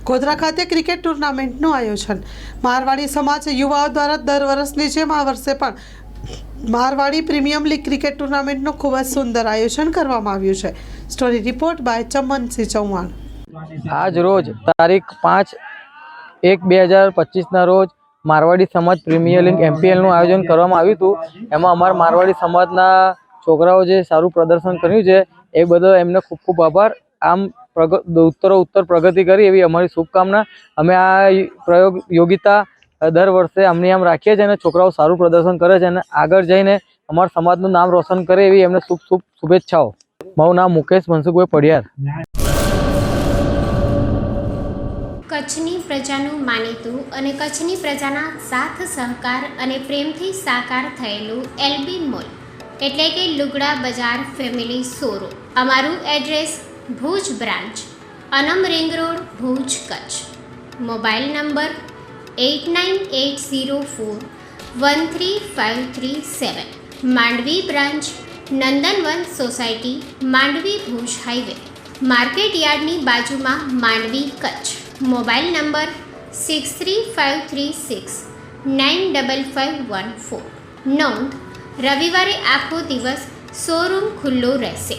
ગોધરા ખાતે ક્રિકેટ ટુર્નામેન્ટનું આયોજન. મારવાડી સમાજ યુવાઓ દ્વારા દર વર્ષની જેમ આ વર્ષે પણ મારવાડી પ્રીમિયમ લીગ ક્રિકેટ ટુર્નામેન્ટનું ખૂબ જ સુંદર આયોજન કરવામાં આવ્યું છે. Story report by Chamansinh Chauhan. આજ રોજ તારીખ 5/1/2025ના રોજ મારવાડી સમાજ પ્રીમિયર લીગ MPLનું આયોજન કરવામાં આવ્યું હતું. એમાં અમારા મારવાડી સમાજના છોકરાઓ જે સારું પ્રદર્શન કર્યું છે એ બદલ એમને ખૂબ ખૂબ આભાર. આમ ઉત્તરોત્તર પ્રગતિ કરી એવી અમારી શુભકામના. અમે આ પ્રયોગિતા દર વર્ષે અમને આમ રાખીએ છીએ અને છોકરાઓ સારું પ્રદર્શન કરે છે અને આગળ જઈને અમારા સમાજનું નામ રોશન કરે એવી એમને શુભેચ્છાઓ. મારું નામ મુકેશ મનસુખભાઈ પડિયાર. કચ્છની પ્રજાનું માનીતું અને કચ્છની પ્રજાના સાથ સહકાર અને પ્રેમથી સાકાર થયેલું LB મોલ એટલે કે લુગડા બજાર ફેમિલી શોરૂમ. અમારું address Bhuj branch, Anam ring road, Bhuj, Kutch. Mobile number 8980413537. Mandvi branch, Nandanvan society, Mandvi, Bhuj highway, market યાર્ડની બાજુમાં, માંડવી, કચ્છ. Mobile number 6353695514. નોંધ: રવિવારે આખો દિવસ શોરૂમ ખુલ્લો રહેશે.